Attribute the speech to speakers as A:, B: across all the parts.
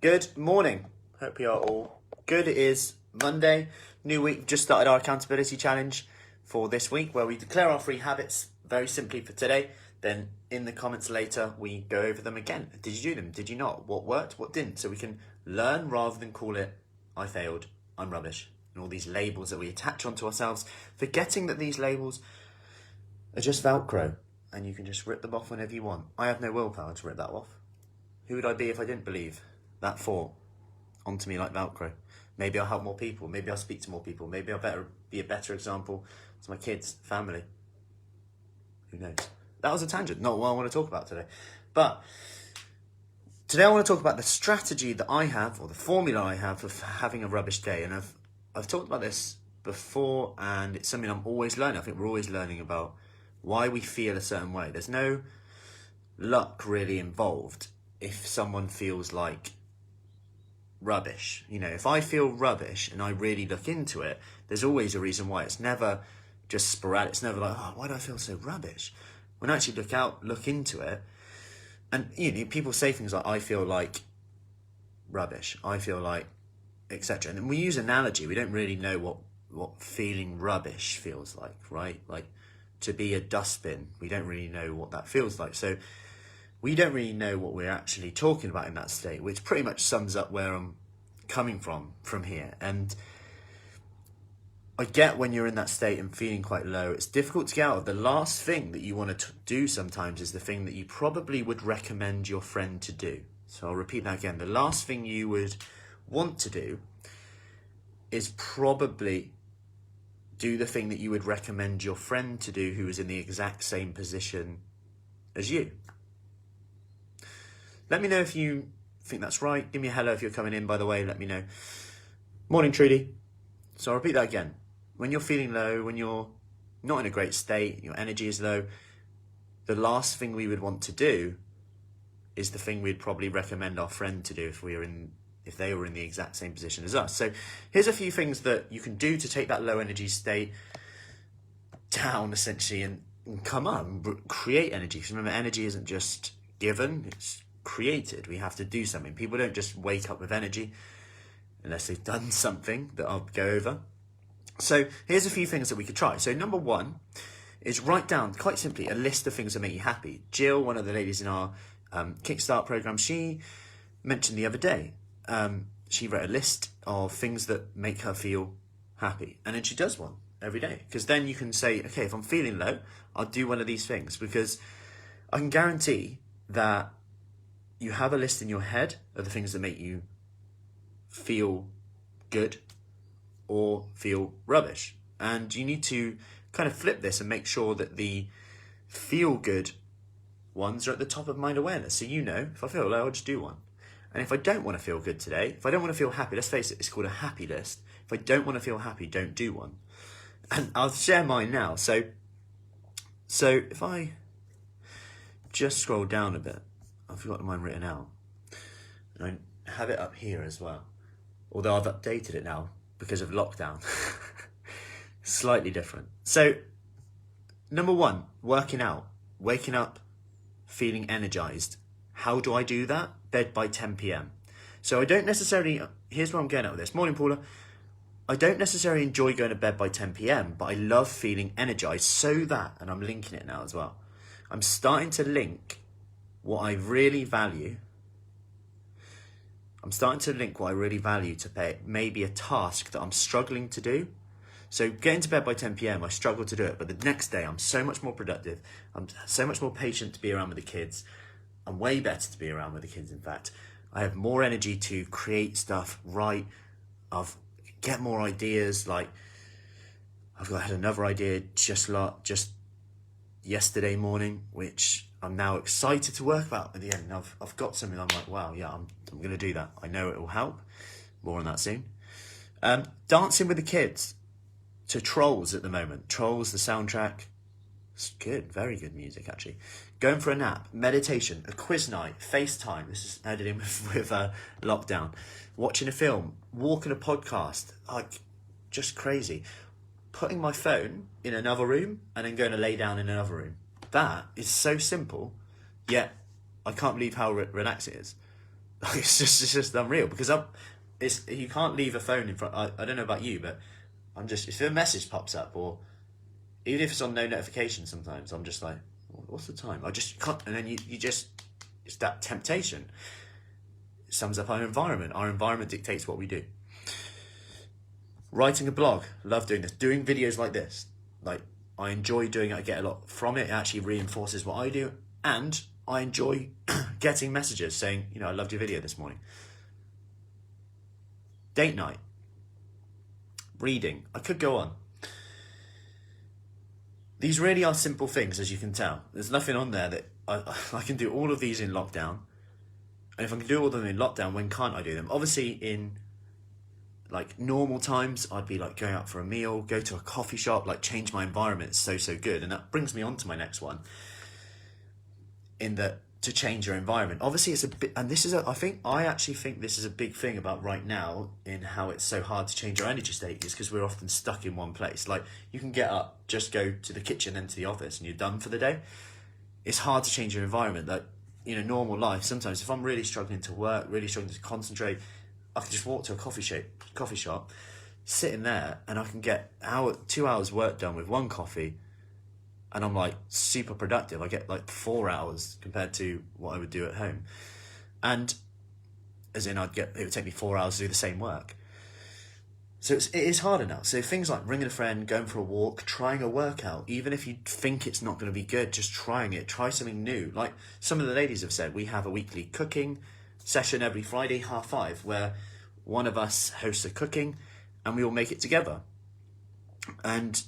A: Good morning. Hope you are all good. It is Monday, new week. We've just started our accountability challenge for this week where we declare our 3 habits very simply for today. Then in the comments later, we go over them again. Did you do them? Did you not? What worked? What didn't? So we can learn rather than call it, I failed, I'm rubbish. And all these labels that we attach onto ourselves, forgetting that these labels are just Velcro and you can just rip them off whenever you want. I have no willpower to rip that off. Who would I be if I didn't believe that thought onto me like Velcro? Maybe I'll help more people. Maybe I'll speak to more people. Maybe I'll be a better example to my kids, family. Who knows? That was a tangent, not what I want to talk about today. But today I want to talk about the strategy that I have, or the formula I have for having a rubbish day. And I've talked about this before, and it's something I'm always learning. I think we're always learning about why we feel a certain way. There's no luck really involved if someone feels like rubbish. You know, if I feel rubbish and I really look into it, there's always a reason why. It's never just sporadic. It's never like, oh, why do I feel so rubbish? When I actually look into it, and you know, people say things like, I feel like rubbish, I feel like, etc. And we use analogy. We don't really know what feeling rubbish feels like, right? Like to be a dustbin, we don't really know what that feels like. So we don't really know what we're actually talking about in that state, which pretty much sums up where I'm coming from here. And I get when you're in that state and feeling quite low, it's difficult to get out of. The last thing that you want to do sometimes is the thing that you probably would recommend your friend to do. So I'll repeat that again. The last thing you would want to do is probably do the thing that you would recommend your friend to do who is in the exact same position as you. Let me know if you think that's right. Give me a hello if you're coming in, by the way. Let me know. Morning, Trudy. So I'll repeat that again. When you're feeling low, when you're not in a great state, your energy is low, the last thing we would want to do is the thing we'd probably recommend our friend to do if they were in the exact same position as us. So here's a few things that you can do to take that low energy state down, essentially, and come up and create energy. Because remember, energy isn't just given, it's created. We have to do something. People don't just wake up with energy unless they've done something that I'll go over. So here's a few things that we could try. So number 1 is write down, quite simply, a list of things that make you happy. Jill, one of the ladies in our Kickstart program, she mentioned the other day, she wrote a list of things that make her feel happy. And then she does one every day. Because then you can say, okay, if I'm feeling low, I'll do one of these things. Because I can guarantee that you have a list in your head of the things that make you feel good or feel rubbish. And you need to kind of flip this and make sure that the feel good ones are at the top of mind awareness. So you know, if I feel low, I'll just do one. And if I don't want to feel good today, if I don't want to feel happy, let's face it, it's called a happy list. If I don't want to feel happy, don't do one. And I'll share mine now. So if I just scroll down a bit, I've got mine written out. And I have it up here as well. Although I've updated it now because of lockdown. Slightly different. So, number 1, working out. Waking up, feeling energized. How do I do that? Bed by 10 p.m. So I don't necessarily, here's where I'm getting at with this. Morning, Paula. I don't necessarily enjoy going to bed by 10 p.m, but I love feeling energized so that, and I'm linking it now as well, I'm starting to link what I really value. I'm starting to link what I really value to maybe a task that I'm struggling to do. So getting to bed by 10 p.m, I struggle to do it, but the next day I'm so much more productive. I'm so much more patient to be around with the kids. I'm way better to be around with the kids, in fact. I have more energy to create stuff, write, get more ideas. Like I had another idea just yesterday morning, which I'm now excited to work about at the end. I've got something I'm like, wow, yeah, I'm going to do that. I know it will help. More on that soon. Dancing with the kids to Trolls at the moment. Trolls, the soundtrack. It's good, very good music, actually. Going for a nap, meditation, a quiz night, FaceTime. This is added in with lockdown. Watching a film, walking a podcast. Like, just crazy. Putting my phone in another room and then going to lay down in another room. That is so simple, yet I can't believe how relaxed it is. Like, it's just unreal, because you can't leave a phone in front. I don't know about you, but if a message pops up, or even if it's on no notification, sometimes I'm just like, what's the time? I just can't, and then you just, it's that temptation. It sums up our environment. Our environment dictates what we do. Writing a blog, love doing this. Doing videos like this, like, I enjoy doing it. I get a lot from it. It actually reinforces what I do, and I enjoy getting messages saying, I loved your video this morning. Date night, reading, I could go on. These really are simple things, as you can tell. There's nothing on there that I can do all of these in lockdown. And if I can do all of them in lockdown, when can't I do them? Obviously, in like normal times, I'd be like going out for a meal, go to a coffee shop, like change my environment. It's so good. And that brings me on to my next one, in that, to change your environment. Obviously, it's a bit, and this is I actually think this is a big thing about right now, in how it's so hard to change our energy state, is because we're often stuck in one place. Like, you can get up, just go to the kitchen, then to the office, and you're done for the day. It's hard to change your environment. Like, normal life, sometimes if I'm really struggling to work, really struggling to concentrate, I can just walk to a coffee shop, sit in there, and I can get 2 hours work done with one coffee. And I'm like super productive. I get like 4 hours compared to what I would do at home. And as in, it would take me 4 hours to do the same work. So it is harder now. So things like ringing a friend, going for a walk, trying a workout, even if you think it's not going to be good, just trying it, try something new. Like some of the ladies have said, we have a weekly cooking session every Friday, 5:30, where one of us hosts a cooking and we all make it together. And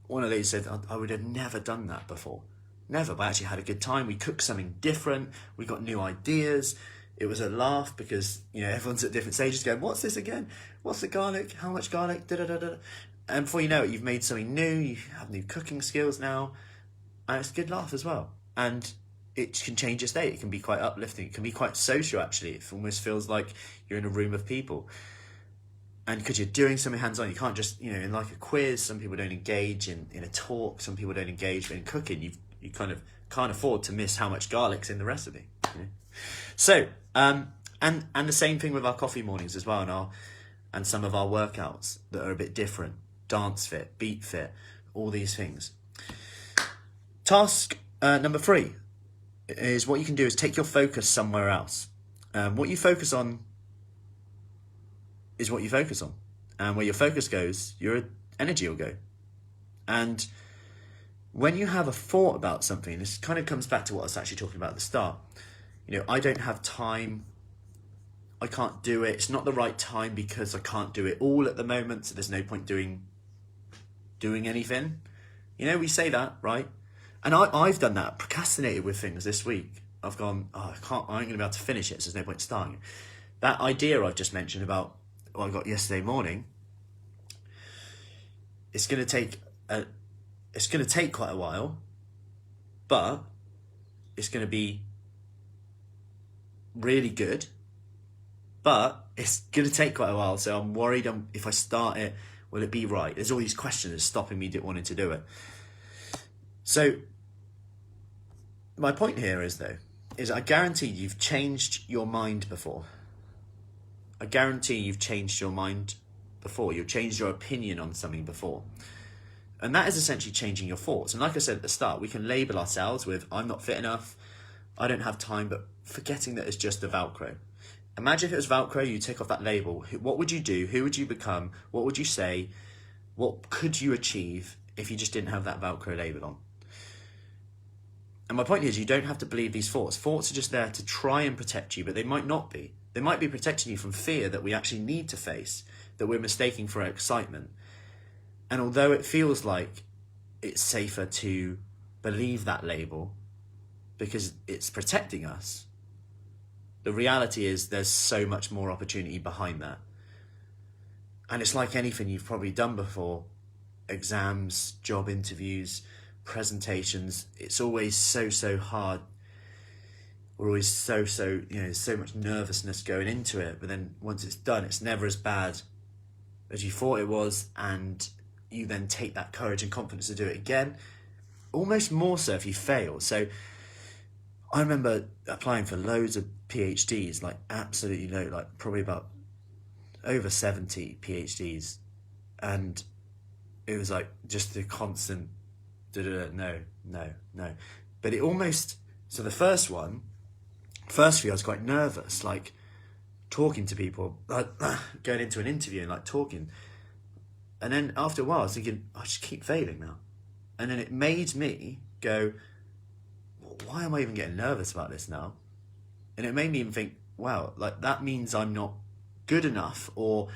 A: one of these said, I would have never done that before. Never, but I actually had a good time. We cooked something different. We got new ideas. It was a laugh because, everyone's at different stages going, what's this again? What's the garlic? How much garlic? Da-da-da-da. And before you know it, you've made something new. You have new cooking skills now. And it's a good laugh as well. And it can change your state. It can be quite uplifting. It can be quite social, actually. It almost feels like you're in a room of people. And because you're doing something hands-on, you can't just, in like a quiz, some people don't engage in a talk, some people don't engage in cooking. You kind of can't afford to miss how much garlic's in the recipe. So, and the same thing with our coffee mornings as well, and some of our workouts that are a bit different. Dance fit, beat fit, all these things. Task number 3 is, what you can do is take your focus somewhere else. What you focus on is what you focus on. And where your focus goes, your energy will go. And when you have a thought about something, this kind of comes back to what I was actually talking about at the start. I don't have time. I can't do it. It's not the right time because I can't do it all at the moment. So there's no point doing anything. We say that, right? And I've done that, procrastinated with things this week. I've gone, I ain't going to be able to finish it, so there's no point starting it. That idea I've just mentioned about what I got yesterday morning, it's going to take quite a while, but it's going to be really good, but it's going to take quite a while. So I'm worried if I start it, will it be right? There's all these questions stopping me wanting to do it. So my point here is I guarantee you've changed your mind before. I guarantee you've changed your mind before. You've changed your opinion on something before. And that is essentially changing your thoughts. And like I said at the start, we can label ourselves with, I'm not fit enough, I don't have time, but forgetting that it's just a Velcro. Imagine if it was Velcro, you take off that label. What would you do? Who would you become? What would you say? What could you achieve if you just didn't have that Velcro label on? And my point is, you don't have to believe these thoughts. Thoughts are just there to try and protect you, but they might not be. They might be protecting you from fear that we actually need to face, that we're mistaking for excitement. And although it feels like it's safer to believe that label because it's protecting us, the reality is there's so much more opportunity behind that. And it's like anything you've probably done before, exams, job interviews, presentations, it's always so hard. We're always so much nervousness going into it, but then once it's done, it's never as bad as you thought it was, and you then take that courage and confidence to do it again, almost more so if you fail. So I remember applying for loads of PhDs, like absolutely low, like probably about over 70 PhDs. And it was like just the constant, no. But it almost, so the first few I was quite nervous, like talking to people, like going into an interview and like talking. And then after a while I was thinking, I just keep failing now. And then it made me go, why am I even getting nervous about this now? And it made me even think, wow, like that means I'm not good enough, or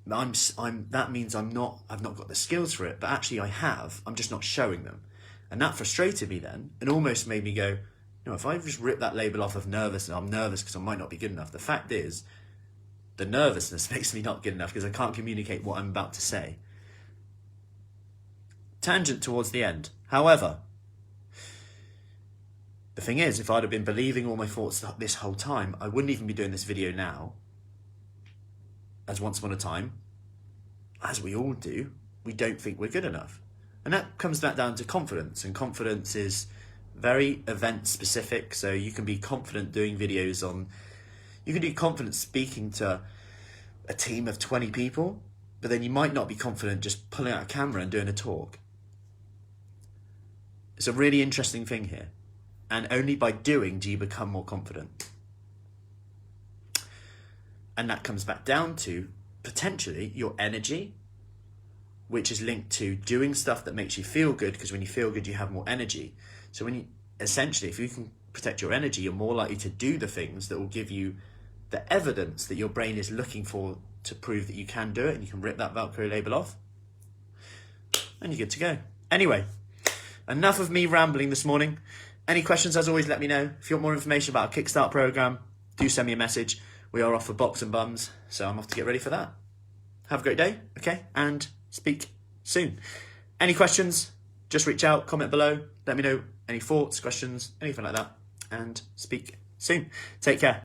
A: that means I've not got the skills for it, but actually I have, I'm just not showing them. And that frustrated me then, and almost made me go, no, if I just rip that label off of nervous, and I'm nervous because I might not be good enough, the fact is, the nervousness makes me not good enough because I can't communicate what I'm about to say. Tangent towards the end. However, the thing is, if I'd have been believing all my thoughts this whole time, I wouldn't even be doing this video now. As once upon a time, as we all do, we don't think we're good enough. And that comes back down to confidence. And confidence is very event specific. So you can be confident doing videos on, you can be confident speaking to a team of 20 people, but then you might not be confident just pulling out a camera and doing a talk. It's a really interesting thing here. And only by doing do you become more confident. And that comes back down to potentially your energy, which is linked to doing stuff that makes you feel good, because when you feel good, you have more energy. So when you, essentially, if you can protect your energy, you're more likely to do the things that will give you the evidence that your brain is looking for to prove that you can do it, and you can rip that Velcro label off, and you're good to go. Anyway, enough of me rambling this morning. Any questions, as always, let me know. If you want more information about our Kickstart program, do send me a message. We are off for Box and Bums, so I'm off to get ready for that. Have a great day, okay? And speak soon. Any questions, just reach out, comment below. Let me know any thoughts, questions, anything like that. And speak soon. Take care.